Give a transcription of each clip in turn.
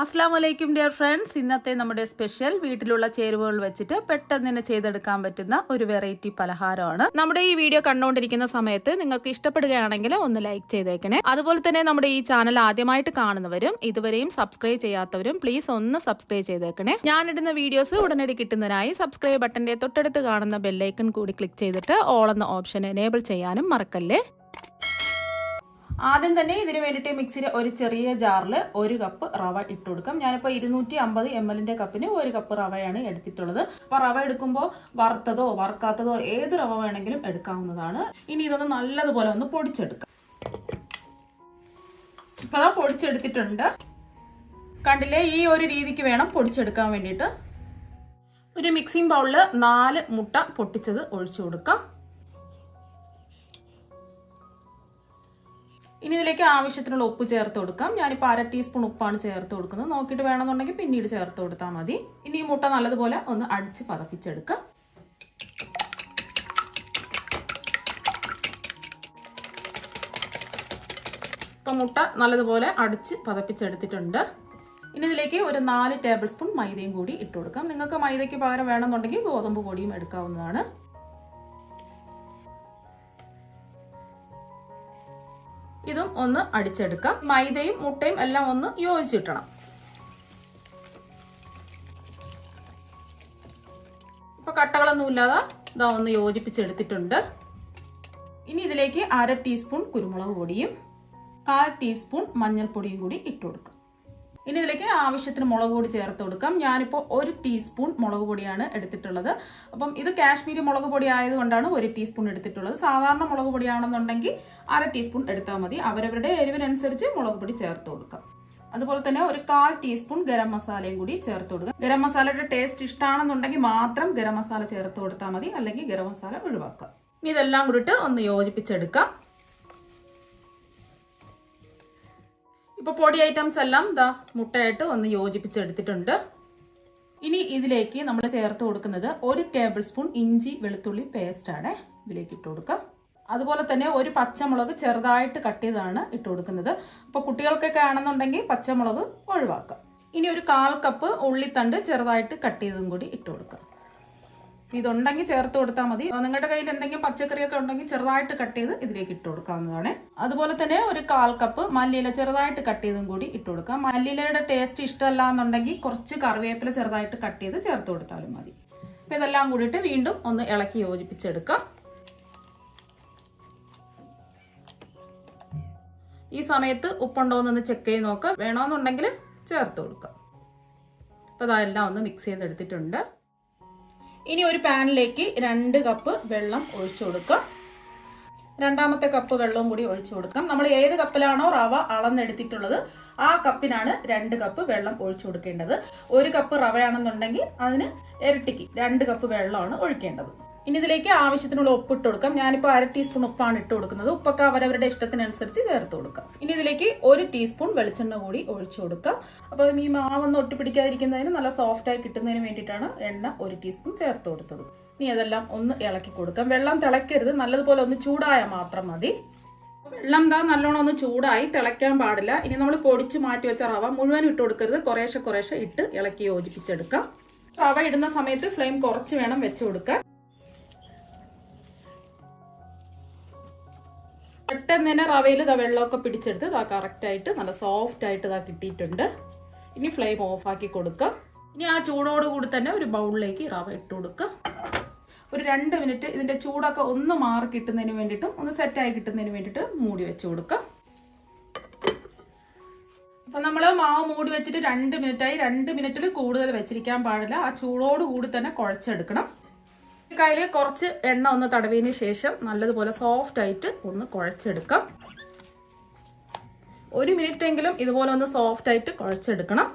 അസ്സലാമലൈക്കും dear friends. ഇന്നത്തെ നമ്മുടെ സ്പെഷ്യൽ വീട്ടിലുള്ള ചേരുവകൾ വെച്ചിട്ട് പെട്ടെന്ന് തന്നെ ചെയ്തെടുക്കാൻ പറ്റുന്ന ഒരു വെറൈറ്റി പലഹാരമാണ്. നമ്മുടെ ഈ വീഡിയോ കണ്ടുകൊണ്ടിരിക്കുന്ന സമയത്ത് നിങ്ങൾക്ക് ഇഷ്ടപ്പെടുകയാണെങ്കിൽ ഒന്ന് ലൈക്ക് ചെയ്തേക്കണേ. അതുപോലെ തന്നെ നമ്മുടെ ഈ ചാനൽ ആദ്യമായിട്ട് കാണുന്നവരും ഇതുവരെയും സബ്സ്ക്രൈബ് ചെയ്യാത്തവരും പ്ലീസ് ഒന്ന് സബ്സ്ക്രൈബ് ചെയ്തേക്കണേ. ഞാനിടുന്ന വീഡിയോസ് ഉടനടി കിട്ടുന്നതിനായി സബ്സ്ക്രൈബ് ബട്ടന്റെ തൊട്ടടുത്ത് കാണുന്ന ബെല്ലൈക്കൺ കൂടി ക്ലിക്ക് ചെയ്തിട്ട് ഓൾ എന്ന ഓപ്ഷൻ എനേബിൾ ചെയ്യാനും മറക്കല്ലേ. ആദ്യം തന്നെ ഇതിന് വേണ്ടിയിട്ട് മിക്സിയിൽ ഒരു ചെറിയ ജാറിൽ 1 കപ്പ് റവ ഇട്ട് കൊടുക്കാം. ഞാനിപ്പോൾ 250 ml കപ്പിന് 1 കപ്പ് റവയാണ് എടുത്തിട്ടുള്ളത്. അപ്പോൾ റവ എടുക്കുമ്പോൾ വറുത്തതോ വറുക്കാത്തതോ ഏത് റവ വേണമെങ്കിലും എടുക്കാവുന്നതാണ്. ഇനി ഇതൊന്ന് നല്ലതുപോലെ ഒന്ന് പൊടിച്ചെടുക്കാം. ഇപ്പം അതാ പൊടിച്ചെടുത്തിട്ടുണ്ട്. കണ്ടില്ലേ, ഈ ഒരു രീതിക്ക് വേണം പൊടിച്ചെടുക്കാൻ വേണ്ടിയിട്ട്. ഒരു മിക്സിംഗ് ബൗളിൽ 4 മുട്ട പൊട്ടിച്ചത് ഒഴിച്ചു കൊടുക്കാം. ഇനി ഇതിലേക്ക് ആവശ്യത്തിനുള്ള ഉപ്പ് ചേർത്ത് കൊടുക്കാം. ഞാനിപ്പോൾ 1/2 ടീസ്പൂൺ ഉപ്പാണ് ചേർത്ത് കൊടുക്കുന്നത്. നോക്കിയിട്ട് വേണമെന്നുണ്ടെങ്കിൽ പിന്നീട് ചേർത്ത് കൊടുത്താൽ മതി. ഇനി ഈ മുട്ട നല്ലതുപോലെ ഒന്ന് അടിച്ച് പതപ്പിച്ചെടുക്കാം. ഇപ്പം മുട്ട നല്ലതുപോലെ അടിച്ച് പതപ്പിച്ചെടുത്തിട്ടുണ്ട്. ഇനി ഇതിലേക്ക് ഒരു 4 ടേബിൾ സ്പൂൺ മൈദയും കൂടി ഇട്ട് കൊടുക്കാം. നിങ്ങൾക്ക് മൈദയ്ക്ക് പകരം വേണമെന്നുണ്ടെങ്കിൽ ഗോതമ്പ് പൊടിയും എടുക്കാവുന്നതാണ്. ഇതും ഒന്ന് അടിച്ചെടുക്കാം. മൈദയും മുട്ടയും എല്ലാം ഒന്ന് യോജിച്ചിട്ടണം. ഇപ്പൊ കട്ടകളൊന്നും ഇല്ലാതെ ഇതാ ഒന്ന് യോജിപ്പിച്ചെടുത്തിട്ടുണ്ട്. ഇനി ഇതിലേക്ക് 1/2 ടീസ്പൂൺ കുരുമുളക് പൊടിയും 1/4 ടീസ്പൂൺ മഞ്ഞൾപ്പൊടിയും കൂടി ഇട്ട് കൊടുക്കാം. ഇനി ഇതിലേക്ക് ആവശ്യത്തിന് മുളക് പൊടി ചേർത്ത് കൊടുക്കാം. ഞാനിപ്പോൾ 1 ടീസ്പൂൺ മുളക് പൊടിയാണ് എടുത്തിട്ടുള്ളത്. അപ്പം ഇത് കാശ്മീരി മുളക് പൊടി ആയതുകൊണ്ടാണ് 1 ടീസ്പൂൺ എടുത്തിട്ടുള്ളത്. സാധാരണ മുളക് പൊടിയാണെന്നുണ്ടെങ്കിൽ 1/2 ടീസ്പൂൺ എടുത്താൽ മതി. അവരവരുടെ എരിവിനനുസരിച്ച് മുളക് പൊടി ചേർത്ത് കൊടുക്കാം. അതുപോലെ തന്നെ ഒരു 1/4 ടീസ്പൂൺ ഗരം മസാലയും കൂടി ചേർത്ത് കൊടുക്കാം. ഗരം മസാലയുടെ ടേസ്റ്റ് ഇഷ്ടമാണെന്നുണ്ടെങ്കിൽ മാത്രം ഗരം മസാല ചേർത്ത് കൊടുത്താൽ മതി, അല്ലെങ്കിൽ ഗരം മസാല ഒഴിവാക്കാം. ഇനി ഇതെല്ലാം കൂടിയിട്ട് ഒന്ന് യോജിപ്പിച്ചെടുക്കാം. ഇപ്പോൾ പൊടി ഐറ്റംസ് എല്ലാം മുട്ടയായിട്ട് ഒന്ന് യോജിപ്പിച്ചെടുത്തിട്ടുണ്ട്. ഇനി ഇതിലേക്ക് നമ്മൾ ചേർത്ത് കൊടുക്കുന്നത് 1 ടേബിൾ സ്പൂൺ ഇഞ്ചി വെളുത്തുള്ളി പേസ്റ്റ് ആണ്. ഇതിലേക്ക് ഇട്ട് കൊടുക്കാം. അതുപോലെ തന്നെ ഒരു പച്ചമുളക് ചെറുതായിട്ട് കട്ട് ചെയ്താണ് ഇട്ട് കൊടുക്കുന്നത്. അപ്പോൾ കുട്ടികൾക്കൊക്കെ ആണെന്നുണ്ടെങ്കിൽ പച്ചമുളക് ഒഴിവാക്കാം. ഇനി ഒരു 1/4 കപ്പ് ഉള്ളിത്തണ്ട് ചെറുതായിട്ട് കട്ട് ചെയ്തതും കൂടി ഇട്ട് കൊടുക്കാം. ഇതുണ്ടെങ്കിൽ ചേർത്ത് കൊടുത്താൽ മതി. നിങ്ങളുടെ കയ്യിൽ എന്തെങ്കിലും പച്ചക്കറിയൊക്കെ ഉണ്ടെങ്കിൽ ചെറുതായിട്ട് കട്ട് ചെയ്ത് ഇതിലേക്ക് ഇട്ട് കൊടുക്കാവുന്നതാണ്. അതുപോലെ തന്നെ ഒരു 1/4 കപ്പ് മല്ലിയില ചെറുതായിട്ട് കട്ട് ചെയ്തും കൂടി ഇട്ട് കൊടുക്കാം. മല്ലിയിലയുടെ ടേസ്റ്റ് ഇഷ്ടമല്ല എന്നുണ്ടെങ്കിൽ കുറച്ച് കറിവേപ്പില ചെറുതായിട്ട് കട്ട് ചെയ്ത് ചേർത്ത് കൊടുത്താലും മതി. അപ്പം ഇതെല്ലാം കൂടിയിട്ട് വീണ്ടും ഒന്ന് ഇളക്കി യോജിപ്പിച്ചെടുക്കാം. ഈ സമയത്ത് ഉപ്പുണ്ടോ എന്നൊന്ന് ചെക്ക് ചെയ്ത് നോക്കാം. വേണമെന്നുണ്ടെങ്കിൽ ചേർത്ത് കൊടുക്കാം. അപ്പോൾ അതെല്ലാം ഒന്ന് മിക്സ് ചെയ്തെടുത്തിട്ടുണ്ട്. ഇനി ഒരു പാനിലേക്ക് 2 കപ്പ് വെള്ളം ഒഴിച്ചു കൊടുക്കാം. രണ്ടാമത്തെ കപ്പ് വെള്ളവും കൂടി ഒഴിച്ചു കൊടുക്കാം. നമ്മൾ ഏത് കപ്പിലാണോ റവ അളന്നെടുത്തിട്ടുള്ളത് ആ കപ്പിനാണ് 2 കപ്പ് വെള്ളം ഒഴിച്ചു കൊടുക്കേണ്ടത്. 1 കപ്പ് റവയാണെന്നുണ്ടെങ്കിൽ അതിന് ഇരട്ടിക്ക് 2 കപ്പ് വെള്ളമാണ് ഒഴിക്കേണ്ടത്. ഇനി ഇതിലേക്ക് ആവശ്യത്തിനുള്ള ഉപ്പ് ഇട്ട് കൊടുക്കാം. ഞാനിപ്പോൾ 1/2 ടീസ്പൂൺ ഉപ്പാണ് ഇട്ട് കൊടുക്കുന്നത്. ഉപ്പൊക്കെ അവരവരുടെ ഇഷ്ടത്തിനനുസരിച്ച് ചേർത്ത് കൊടുക്കാം. ഇനി ഇതിലേക്ക് 1 ടീസ്പൂൺ വെളിച്ചെണ്ണ കൂടി ഒഴിച്ചു കൊടുക്കാം. അപ്പോൾ ഈ മാവൊന്നും ഒട്ടിപ്പിടിക്കാതിരിക്കുന്നതിന് നല്ല സോഫ്റ്റായി കിട്ടുന്നതിന് വേണ്ടിയിട്ടാണ് എണ്ണ 1 ടീസ്പൂൺ ചേർത്ത് കൊടുത്തത്. ഇനി അതെല്ലാം ഒന്ന് ഇളക്കി കൊടുക്കാം. വെള്ളം തിളക്കരുത്, നല്ലതുപോലെ ഒന്ന് ചൂടായാൽ മാത്രം മതി. വെള്ളം നല്ലോണം ഒന്ന് ചൂടായി, തിളയ്ക്കാൻ പാടില്ല. ഇനി നമ്മൾ പൊടിച്ച് മാറ്റി വെച്ച റവ മുഴുവൻ ഇട്ട് കൊടുക്കരുത്, കുറേശ്ശെ ഇട്ട് ഇളക്കി യോജിപ്പിച്ചെടുക്കാം. റവ ഇടുന്ന സമയത്ത് ഫ്ലെയിം കുറച്ച് വേണം വെച്ച് കൊടുക്കാൻ. പെട്ടെന്ന് തന്നെ റവയിൽ വെള്ളമൊക്കെ പിടിച്ചെടുത്ത് കറക്റ്റായിട്ട് നല്ല സോഫ്റ്റ് ആയിട്ട് കിട്ടിയിട്ടുണ്ട്. ഇനി ഫ്ലെയിം ഓഫ് ആക്കി കൊടുക്കാം. ഇനി ആ ചൂടോടുകൂടി തന്നെ ഒരു ബൗളിലേക്ക് റവ ഇട്ട് കൊടുക്കുക. ഒരു 2 മിനിറ്റ് ഇതിന്റെ ചൂടൊക്കെ ഒന്ന് മാറി കിട്ടുന്നതിന് വേണ്ടിയിട്ടും ഒന്ന് സെറ്റായി കിട്ടുന്നതിന് വേണ്ടിയിട്ട് മൂടി വെച്ച് കൊടുക്കുക. അപ്പൊ നമ്മൾ മാവ് മൂടി വെച്ചിട്ട് 2 മിനിറ്റായി. 2 മിനിറ്റിൽ കൂടുതൽ വെച്ചിരിക്കാൻ പാടില്ല. ആ ചൂടോടുകൂടി തന്നെ കുഴച്ചെടുക്കണം. കയ്യിൽ കുറച്ച് എണ്ണ ഒന്ന് തടവിയതിന് ശേഷം നല്ലതുപോലെ സോഫ്റ്റ് ആയിട്ട് ഒന്ന് കുഴച്ചെടുക്കാം. 1 മിനിറ്റ് എങ്കിലും ഇതുപോലെ ഒന്ന് സോഫ്റ്റ് ആയിട്ട് കുഴച്ചെടുക്കണം.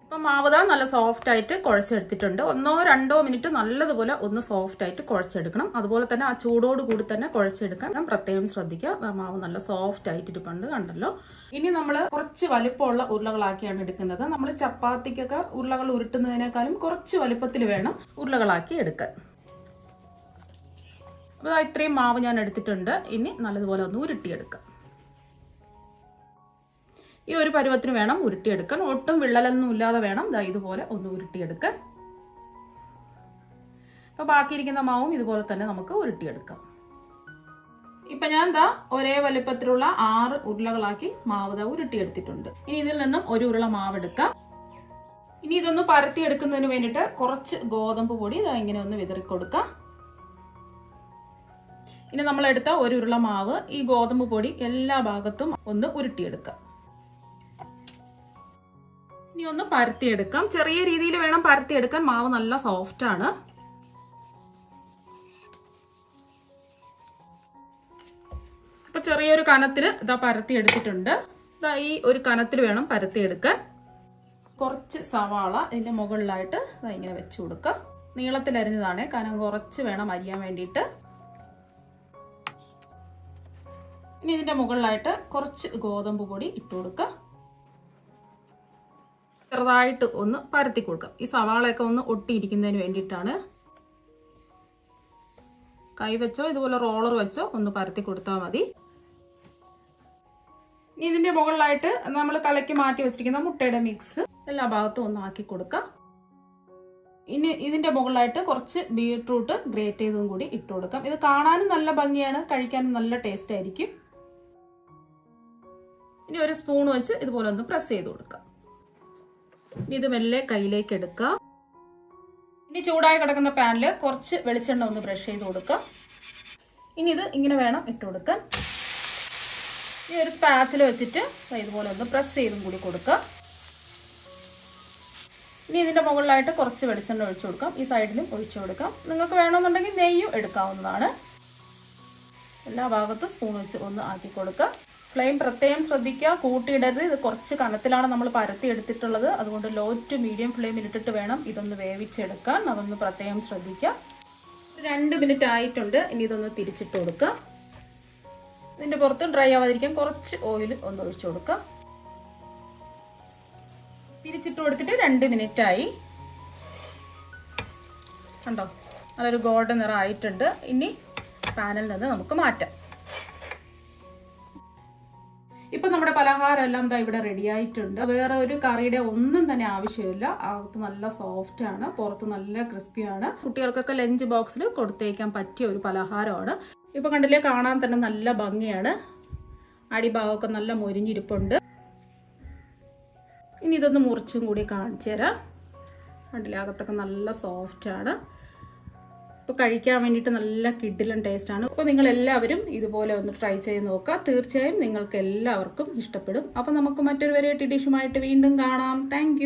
ഇപ്പം മാവ് നല്ല സോഫ്റ്റ് ആയിട്ട് കുഴച്ചെടുത്തിട്ടുണ്ട്. 1-2 മിനിറ്റ് നല്ലതുപോലെ ഒന്ന് സോഫ്റ്റ് ആയിട്ട് കുഴച്ചെടുക്കണം. അതുപോലെ തന്നെ ആ ചൂടോട് കൂടി തന്നെ കുഴച്ചെടുക്കാൻ ഞാൻ പ്രത്യേകം ശ്രദ്ധിക്കുക. മാവ് നല്ല സോഫ്റ്റ് ആയിട്ട് ഇരിപ്പുണ്ട്, കണ്ടല്ലോ. ഇനി നമ്മൾ കുറച്ച് വലുപ്പമുള്ള ഉരുളകളാക്കിയാണ് എടുക്കുന്നത്. നമ്മൾ ചപ്പാത്തിക്കൊക്കെ ഉരുളകൾ ഉരുട്ടുന്നതിനേക്കാളും കുറച്ച് വലുപ്പത്തിൽ വേണം ഉരുളകളാക്കി എടുക്കാൻ. അപ്പോൾ ഇത്രയും മാവ് ഞാൻ എടുത്തിട്ടുണ്ട്. ഇനി നല്ലതുപോലെ ഒന്ന് ഉരുട്ടിയെടുക്കാം. ഈ ഒരു പരുവത്തിന് വേണം ഉരുട്ടിയെടുക്കാൻ. ഒട്ടും വിള്ളലൊന്നും ഇല്ലാതെ വേണം ഇതുപോലെ ഒന്ന് ഉരുട്ടിയെടുക്കാൻ. അപ്പോൾ ബാക്കിയിരിക്കുന്ന മാവും ഇതുപോലെ തന്നെ നമുക്ക് ഉരുട്ടിയെടുക്കാം. ഇപ്പം ഞാൻ ഒരേ വലുപ്പത്തിലുള്ള 6 ഉരുളകളാക്കി മാവ് ഉരുട്ടിയെടുത്തിട്ടുണ്ട്. ഇനി ഇതിൽ നിന്നും ഒരു ഉരുള മാവ് എടുക്കാം. ഇനി ഇതൊന്ന് പരത്തിയെടുക്കുന്നതിന് വേണ്ടിയിട്ട് കുറച്ച് ഗോതമ്പ് പൊടി ഇങ്ങനെ ഒന്ന് വിതറിക്കൊടുക്കാം. ഇനി നമ്മളെടുത്ത ഒരു ഉരുള മാവ് ഈ ഗോതമ്പ് പൊടി എല്ലാ ഭാഗത്തും ഒന്ന് ഉരുട്ടിയെടുക്കാം. ഇനി ഒന്ന് പരത്തിയെടുക്കാം. ചെറിയ രീതിയിൽ വേണം പരത്തിയെടുക്കാൻ. മാവ് നല്ല സോഫ്റ്റ് ആണ്. അപ്പൊ ചെറിയൊരു കനത്തിൽ പരത്തിയെടുത്തിട്ടുണ്ട്. ഈ ഒരു കനത്തിൽ വേണം പരത്തിയെടുക്കാൻ. കുറച്ച് സവാള ഇതിന്റെ മുകളിലായിട്ട് ഇങ്ങനെ വെച്ച് കൊടുക്കാം. നീളത്തിൽ അരിഞ്ഞതാണ്, കനം കുറച്ച് വേണം അരിയാൻ വേണ്ടിയിട്ട്. ഇനി ഇതിന്റെ മുകളിലായിട്ട് കുറച്ച് ഗോതമ്പ് പൊടി ഇട്ട് കൊടുക്കാം. ചെറുതായിട്ട് ഒന്ന് പരത്തി കൊടുക്കാം. ഈ സവാളയൊക്കെ ഒന്ന് ഒട്ടിയിരിക്കുന്നതിന് വേണ്ടിയിട്ടാണ്. കൈ വെച്ചോ ഇതുപോലെ റോളർ വെച്ചോ ഒന്ന് പരത്തി കൊടുത്താൽ മതി. ഇനി ഇതിന്റെ മുകളിലായിട്ട് നമ്മൾ കലക്കി മാറ്റി വെച്ചിരിക്കുന്ന മുട്ടയുടെ മിക്സ് എല്ലാ ഭാഗത്തും ഒന്ന് ആക്കി കൊടുക്കാം. ഇനി ഇതിന്റെ മുകളിലായിട്ട് കുറച്ച് ബീട്രൂട്ട് ഗ്രേറ്റ് ചെയ്തതും കൂടി ഇട്ട് കൊടുക്കാം. ഇത് കാണാനും നല്ല ഭംഗിയാണ്, കഴിക്കാനും നല്ല ടേസ്റ്റ് ആയിരിക്കും. ഇനി ഒരു സ്പൂൺ വെച്ച് ഇതുപോലെ ഒന്ന് പ്രസ് ചെയ്ത് കൊടുക്കാം. ഇനി ഇത് മെല്ലെ കയ്യിലേക്ക് എടുക്കാം. ഇനി ചൂടായി കിടക്കുന്ന പാനിൽ കുറച്ച് വെളിച്ചെണ്ണ ഒന്ന് ബ്രഷ് ചെയ്ത് കൊടുക്കാം. ഇനി ഇത് ഇങ്ങനെ വേണം ഇട്ട് കൊടുക്കാൻ. ഈ ഒരു സ്പാച്ചിൽ വെച്ചിട്ട് ഇതുപോലെ ഒന്ന് പ്രസ് ചെയ്തും കൂടി കൊടുക്കാം. ഇനി ഇതിന്റെ മുകളിലായിട്ട് കുറച്ച് വെളിച്ചെണ്ണ ഒഴിച്ചു കൊടുക്കാം. ഈ സൈഡിലും ഒഴിച്ചു കൊടുക്കാം. നിങ്ങൾക്ക് വേണമെന്നുണ്ടെങ്കിൽ നെയ്യും എടുക്കാവുന്നതാണ്. എല്ലാ ഭാഗത്തും സ്പൂൺ വെച്ച് ഒന്ന് ആക്കി കൊടുക്കാം. ഫ്ലെയിം പ്രത്യേകം ശ്രദ്ധിക്കുക, കൂട്ടിയിടരുത്. ഇത് കുറച്ച് കനത്തിലാണ് നമ്മൾ പരത്തി എടുത്തിട്ടുള്ളത്. അതുകൊണ്ട് ലോ ടു മീഡിയം ഫ്ലെയിമിൽ ഇട്ടിട്ട് വേണം ഇതൊന്ന് വേവിച്ചെടുക്കാൻ. അതൊന്ന് പ്രത്യേകം ശ്രദ്ധിക്കുക. 2 മിനിറ്റ് ആയിട്ടുണ്ട്. ഇനി ഇതൊന്ന് തിരിച്ചിട്ട് കൊടുക്കുക. ഇതിന്റെ പുറത്ത് ഡ്രൈ ആവാതിരിക്കാൻ കുറച്ച് ഓയിൽ ഒന്ന് ഒഴിച്ചു കൊടുക്കുക. തിരിച്ചിട്ട് കൊടുത്തിട്ട് 2 മിനിറ്റ് ആയി. കണ്ടോ, നല്ലൊരു ഗോൾഡൻ നിറം ആയിട്ടുണ്ട്. ഇനി പാനിൽ നിന്ന് നമുക്ക് മാറ്റാം. ഇപ്പൊ നമ്മുടെ പലഹാരം എല്ലാം ഇവിടെ റെഡി ആയിട്ടുണ്ട്. വേറെ ഒരു കറിയുടെ ഒന്നും തന്നെ ആവശ്യമില്ല. അകത്ത് നല്ല സോഫ്റ്റ് ആണ്, പുറത്ത് നല്ല ക്രിസ്പിയാണ്. കുട്ടികൾക്കൊക്കെ ലഞ്ച് ബോക്സിൽ കൊടുത്തേക്കാൻ പറ്റിയ ഒരു പലഹാരമാണ്. ഇപ്പൊ കണ്ടില്ലേ, കാണാൻ തന്നെ നല്ല ഭംഗിയാണ്. അടിഭാഗമൊക്കെ നല്ല മൊരിഞ്ഞിരിപ്പുണ്ട്. ഇനി ഇതൊന്ന് മുറിച്ചും കൂടി കാണിച്ചു തരാം. കണ്ടില്ലേ, അകത്തൊക്കെ നല്ല സോഫ്റ്റ് ആണ്. ഇപ്പോൾ കഴിക്കാൻ വേണ്ടിയിട്ട് നല്ല കിഡിലൻ ടേസ്റ്റ് ആണ്. അപ്പോൾ നിങ്ങൾ എല്ലാവരും ഇതുപോലെ ഒന്ന് ട്രൈ ചെയ്ത് നോക്കുക. തീർച്ചയായും നിങ്ങൾക്ക് എല്ലാവർക്കും ഇഷ്ടപ്പെടും. അപ്പോൾ നമുക്ക് മറ്റൊരു വെറൈറ്റി ഡിഷുമായിട്ട് വീണ്ടും കാണാം. താങ്ക്